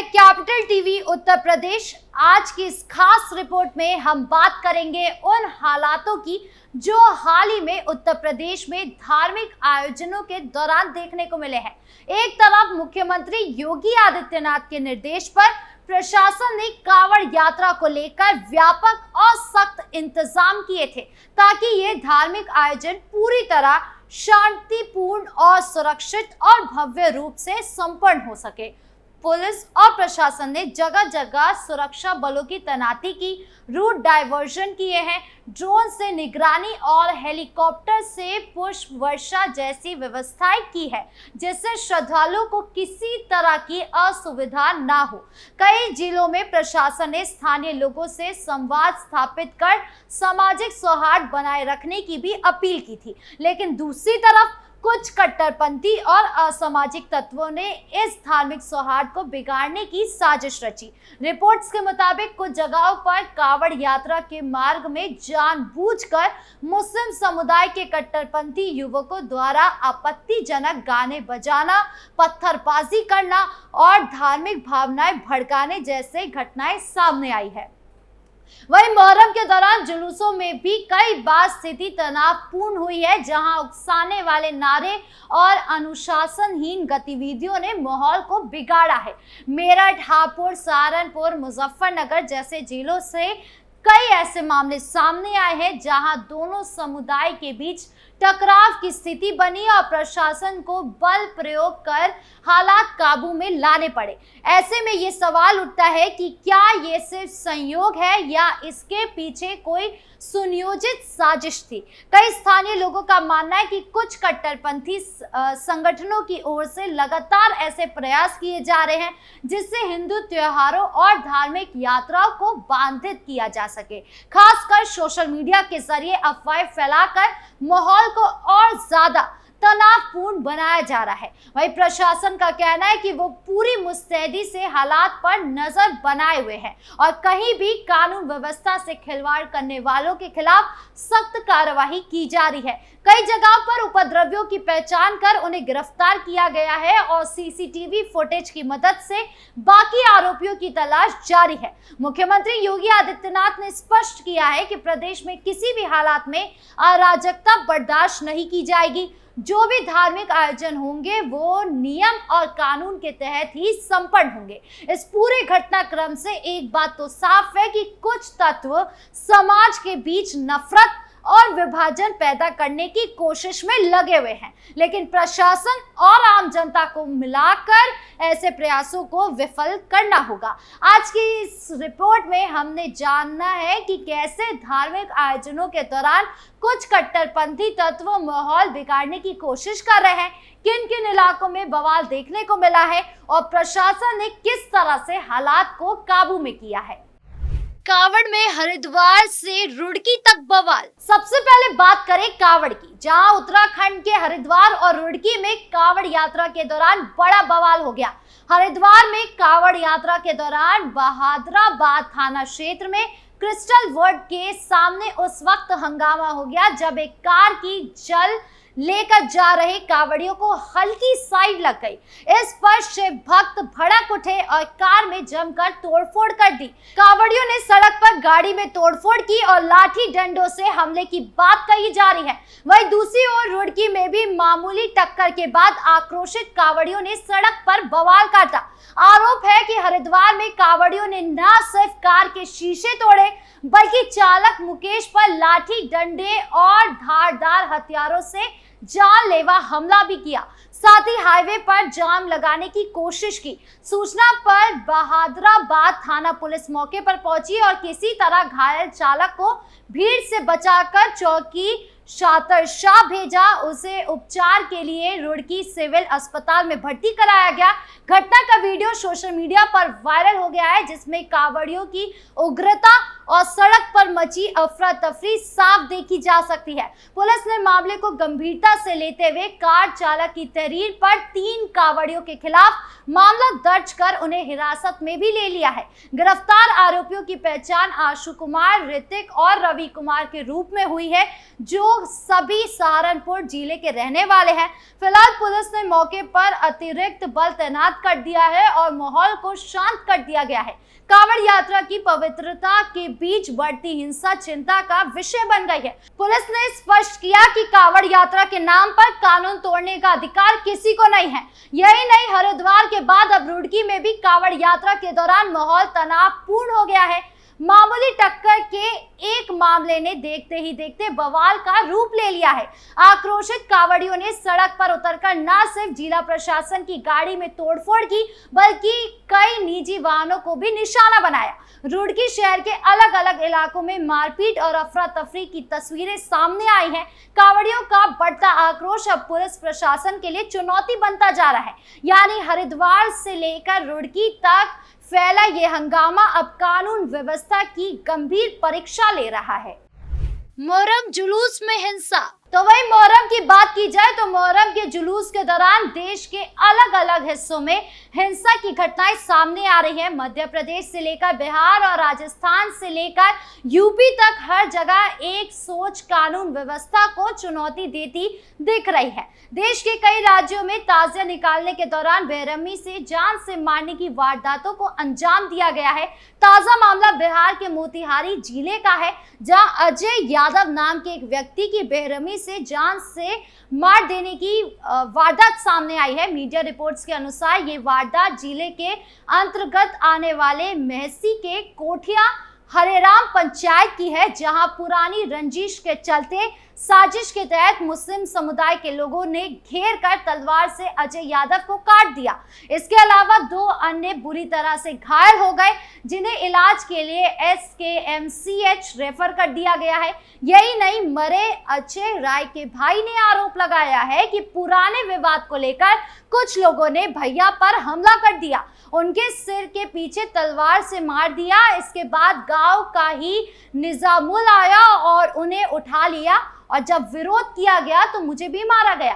है capital TV Uttar Pradesh. आज की इस खास रिपोर्ट में हम बात करेंगे उन हालातों की जो हाल ही में उत्तर प्रदेश में धार्मिक आयोजनों के दौरान देखने को मिले हैं। एक तरफ मुख्यमंत्री योगी आदित्यनाथ के निर्देश पर प्रशासन ने कांवड़ यात्रा को लेकर व्यापक और सख्त इंतजाम किए थे ताकि ये धार्मिक आयोजन पूरी तरह शांतिपूर्ण और सुरक्षित और भव्य रूप से संपन्न हो सके। पुलिस और प्रशासन ने जगह जगह सुरक्षा बलों की तैनाती की, रूट डायवर्जन किए हैं, ड्रोन से निगरानी और हेलीकॉप्टर से पुष्प वर्षा जैसी व्यवस्थाएं की है जिससे श्रद्धालुओं को किसी तरह की असुविधा ना हो। कई जिलों में प्रशासन ने स्थानीय लोगों से संवाद स्थापित कर सामाजिक सौहार्द बनाए रखने की भी अपील की थी, लेकिन दूसरी तरफ कुछ कट्टरपंथी और असामाजिक तत्वों ने इस धार्मिक सौहार्द को बिगाड़ने की साजिश रची। रिपोर्ट्स के मुताबिक कुछ जगहों पर कांवड़ यात्रा के मार्ग में जानबूझकर मुस्लिम समुदाय के कट्टरपंथी युवकों द्वारा आपत्तिजनक गाने बजाना, पत्थरबाजी करना और धार्मिक भावनाएं भड़काने जैसे घटनाएं सामने आई है। वहीं मुहर्रम के दौरान जुलूसों में भी कई बार स्थिति तनावपूर्ण हुई है, जहां उकसाने वाले नारे और अनुशासनहीन गतिविधियों ने माहौल को बिगाड़ा है। मेरठ, हापुड़, सहारनपुर, मुजफ्फरनगर जैसे जिलों से कई ऐसे मामले सामने आए हैं जहां दोनों समुदाय के बीच टकराव की स्थिति बनी और प्रशासन को बल प्रयोग कर हालात काबू में लाने पड़े। ऐसे में ये सवाल उठता है कि क्या ये सिर्फ संयोग है या इसके पीछे कोई सुनियोजित साजिश थी। कई स्थानीय लोगों का मानना है कि कुछ कट्टरपंथी संगठनों की ओर से लगातार ऐसे प्रयास किए जा रहे हैं जिससे हिंदू त्योहारों और धार्मिक यात्राओं को बाधित किया जा सके, खासकर सोशल मीडिया के जरिए अफवाहें फैलाकर माहौल को और ज्यादा तनावपूर्ण बनाया जा रहा है। वहीं प्रशासन का कहना है कि वो पूरी मुस्तैदी से हालात पर नजर बनाए हुए हैं और कहीं भी कानून व्यवस्था से खिलवाड़ करने वालों के खिलाफ सख्त कार्रवाई की जा रही है। कई जगहों पर उपद्रवियों की पहचान कर उन्हें गिरफ्तार किया गया है और सीसीटीवी फुटेज की मदद से बाकी आरोपियों की तलाश जारी है। मुख्यमंत्री योगी आदित्यनाथ ने स्पष्ट किया है कि प्रदेश में किसी भी हालात में अराजकता बर्दाश्त नहीं की जाएगी। जो भी धार्मिक आयोजन होंगे वो नियम और कानून के तहत ही संपन्न होंगे। इस पूरे घटनाक्रम से एक बात तो साफ है कि कुछ तत्व समाज के बीच नफरत और विभाजन पैदा करने की कोशिश में लगे हुए हैं, लेकिन प्रशासन और आम जनता को मिलाकर ऐसे प्रयासों को विफल करना होगा। आज की इस रिपोर्ट में हमने जानना है कि कैसे धार्मिक आयोजनों के दौरान कुछ कट्टरपंथी तत्व माहौल बिगाड़ने की कोशिश कर रहे हैं, किन किन इलाकों में बवाल देखने को मिला है और प्रशासन ने किस तरह से हालात को काबू में किया है। कांवड़ में हरिद्वार से रुड़की तक बवाल। सबसे पहले बात करें कांवड़ की, जहां उत्तराखंड के हरिद्वार और रुड़की में कांवड़ यात्रा के दौरान बड़ा बवाल हो गया। हरिद्वार में कांवड़ यात्रा के दौरान बहादुराबाद थाना क्षेत्र में क्रिस्टल वर्ल्ड के सामने उस वक्त हंगामा हो गया जब एक कार की जल लेकर जा रहे कांवड़ियों को हल्की साइड लग गई। इस पर शिव भक्त भड़क उठे और कार में जमकर तोड़फोड़ कर दी। कांवड़ियों ने सड़क पर गाड़ी में तोड़फोड़ की और लाठी डंडों से हमले की बात कही जा रही है। वहीं दूसरी ओर रुड़की में भी मामूली टक्कर के बाद आक्रोशित कांवड़ियों ने सड़क पर बवाल काटा। आरोप है कि हरिद्वार में कांवड़ियों ने न सिर्फ कार के शीशे तोड़े बल्कि चालक मुकेश पर लाठी डंडे और धारदार हथियारों से जानलेवा हमला भी किया। साथ ही हाईवे पर जाम लगाने की कोशिश की। सूचना पर बहादुराबाद थाना पुलिस मौके पर पहुंची और किसी तरह घायल चालक को भीड़ से बचाकर चौकी शातरशाह भेजा। उसे उपचार के लिए रुड़की सिविल अस्पताल में भर्ती कराया गया। घटना का वीडियो सोशल मीडिया पर वायरल हो गया है जिसमें कांवड़ियों की उग्रता और सड़क पर मची अफरा तफरी साफ देखी जा सकती है। पुलिस ने मामले को गंभीरता से लेते हुए कार चालक की तहरीर शरीर पर 3 कांवड़ियों के खिलाफ मामला दर्ज कर उन्हें हिरासत में भी ले लिया है। गिरफ्तार आरोपियों की पहचान आशु कुमार, ऋतिक और रवि कुमार के रूप में हुई है, जो सभी सहारनपुर जिले के रहने वाले हैं। फिलहाल पुलिस ने मौके पर अतिरिक्त बल तैनात कर दिया है और माहौल को शांत कर दिया गया है। कांवड़ यात्रा की पवित्रता के बीच बढ़ती हिंसा चिंता का विषय बन गई है। पुलिस ने स्पष्ट किया कि कांवड़ यात्रा के नाम पर कानून तोड़ने का अधिकार किसी को नहीं है। यही नहीं, हरिद्वार के बाद अब रुड़की में भी कांवड़ यात्रा के दौरान माहौल तनावपूर्ण हो गया है। मामूली टक्कर के एक मामले ने देखते ही देखते बवाल का रूप ले लिया है। आक्रोशित कांवड़ियों ने सड़क पर उतरकर न सिर्फ जिला प्रशासन की गाड़ी में तोड़फोड़ की, बल्कि कई निजी वाहनों को भी निशाना बनाया। रुड़की शहर के अलग अलग इलाकों में मारपीट और अफरा तफरी की तस्वीरें सामने आई हैं। कांवड़ियों का बढ़ता आक्रोश अब पुलिस प्रशासन के लिए चुनौती बनता जा रहा है। यानी हरिद्वार से लेकर रुड़की तक फैला ये हंगामा अब कानून व्यवस्था की गंभीर परीक्षा ले रहा है। मोहर्रम जुलूस में हिंसा। तो वही मोहर्रम की बात की जाए तो मोहर्रम के जुलूस के दौरान देश के अलग अलग हिस्सों में हिंसा की घटनाएं सामने आ रही हैं। मध्य प्रदेश से लेकर बिहार और राजस्थान से लेकर यूपी तक हर जगह एक सोच कानून व्यवस्था को चुनौती देती दिख रही है। देश के कई राज्यों में ताजिया निकालने के दौरान बेरहमी से जान से मारने की वारदातों को अंजाम दिया गया है। ताजा मामला बिहार के मोतिहारी जिले का है, जहां अजय यादव नाम के एक व्यक्ति की बेरहमी से जान से मार देने की वारदात सामने आई है। मीडिया रिपोर्ट्स के अनुसार ये वारदात जिले के अंतर्गत आने वाले महसी के कोठिया हरेराम पंचायत की है, जहां पुरानी रंजिश के चलते साजिश के तहत मुस्लिम समुदाय के लोगों ने घेर कर तलवार से अजय यादव को काट दिया। इसके अलावा 2 अन्य बुरी तरह से घायल हो गए, जिन्हें इलाज के लिए SKMCH रेफर कर दिया गया है। यही नहीं, मरे अजय राय के भाई ने आरोप लगाया है कि पुराने विवाद को लेकर कुछ लोगों ने भैया पर हमला कर दिया, उनके सिर के पीछे तलवार से मार दिया। इसके बाद गांव का ही निजामुल आया और उन्हें उठा लिया, और जब विरोध किया गया तो मुझे भी मारा गया।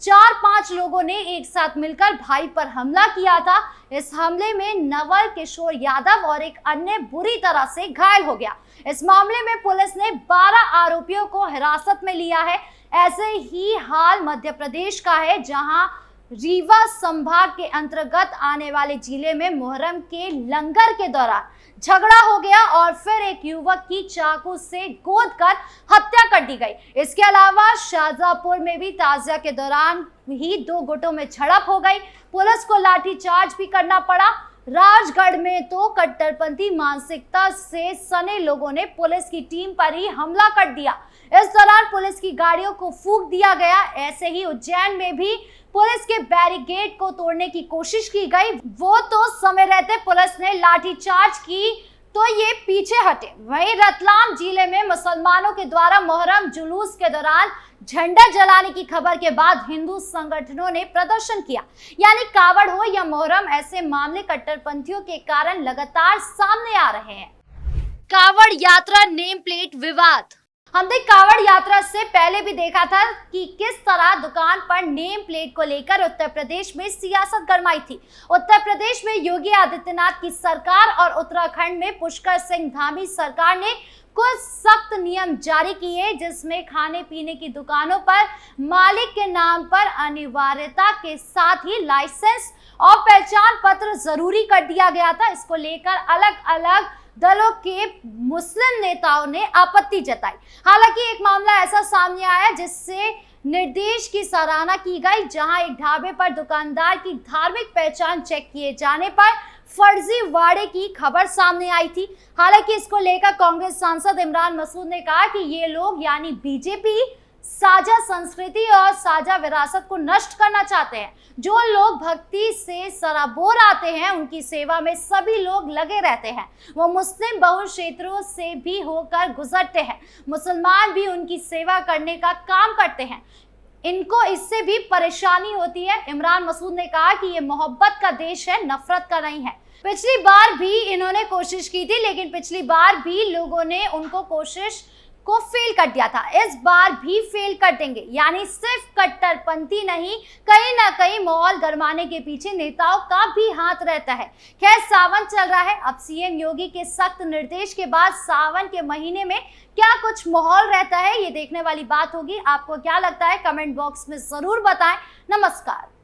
4-5 लोगों ने एक साथ मिलकर भाई पर हमला किया था। इस हमले में नवल किशोर यादव और एक अन्य बुरी तरह से घायल हो गया। इस मामले में पुलिस ने 12 आरोपियों को हिरासत में लिया है। ऐसे ही हाल मध्य प्रदेश का है, जहां रीवा संभाग के अंतर्गत आने वाले जिले में मुहर्रम के लंगर के दौरान झगड़ा हो गया और फिर एक युवक की चाकू से गोद कर हत्या कर दी गई। इसके अलावा शाहजहांपुर में भी ताजिया के दौरान ही 2 गुटों में झड़प हो गई। पुलिस को लाठीचार्ज भी करना पड़ा। राजगढ़ में तो कट्टरपंथी मानसिकता से सने लोगों ने पुलिस की टीम पर ही हमला कर दिया। इस दौरान पुलिस की गाड़ियों को फूंक दिया गया। ऐसे ही उज्जैन में भी पुलिस के बैरिकेड को तोड़ने की कोशिश की गई। वो तो समय रहते पुलिस ने लाठीचार्ज की तो ये पीछे हटे। वहीं रतलाम जिले में मुसलमानों के द्वारा मुहर्रम जुलूस के दौरान झंडा जलाने की खबर के बाद हिंदू संगठनों ने प्रदर्शन किया। यानी कावड़ हो या मुहर्रम, ऐसे मामले कट्टरपंथियों के कारण लगातार सामने आ रहे हैं। कावड़ यात्रा नेम प्लेट विवाद। हमने कावड़ यात्रा से पहले भी देखा था कि किस तरह दुकान पर नेम प्लेट को लेकर उत्तर प्रदेश में सियासत गरमाई थी। उत्तर प्रदेश में योगी आदित्यनाथ की सरकार और उत्तराखंड में पुष्कर सिंह धामी सरकार ने कुछ सख्त नियम जारी किए, जिसमें खाने पीने की दुकानों पर मालिक के नाम पर अनिवार्यता के साथ ही लाइसेंस और पहचान पत्र जरूरी कर दिया गया था। इसको लेकर अलग अलग दलों के मुस्लिम नेताओं ने आपत्ति जताई। हालांकि एक मामला ऐसा सामने आया जिससे निर्देश की सराहना की गई, जहां एक ढाबे पर दुकानदार की धार्मिक पहचान चेक किए जाने पर फर्जीवाड़े की खबर सामने आई थी। हालांकि इसको लेकर कांग्रेस सांसद इमरान मसूद ने कहा कि ये लोग यानी बीजेपी साझा संस्कृति और साझा विरासत को नष्ट करना चाहते हैं। जो लोग भक्ति से सराबोर आते हैं, उनकी सेवा में सभी लोग लगे रहते हैं। वो मुस्लिम बहुल क्षेत्रों से भी होकर गुजरते हैं। मुसलमान भी उनकी सेवा करने का काम करते हैं। इनको इससे भी परेशानी होती है। इमरान मसूद ने कहा कि ये मोहब्बत का देश है, नफरत का नहीं है। पिछली बार भी इन्होंने कोशिश की थी, लेकिन पिछली बार भी लोगों ने उनको कोशिश को फेल कर दिया था, इस बार भी फेल कर देंगे। यानी सिर्फ कट्टरपंथी नहीं, कहीं ना कहीं माहौल गरमाने के पीछे नेताओं का भी हाथ रहता है। खैर, सावन चल रहा है, अब सीएम योगी के सख्त निर्देश के बाद सावन के महीने में क्या कुछ माहौल रहता है, ये देखने वाली बात होगी। आपको क्या लगता है, कमेंट बॉक्स में जरूर बताएं। नमस्कार।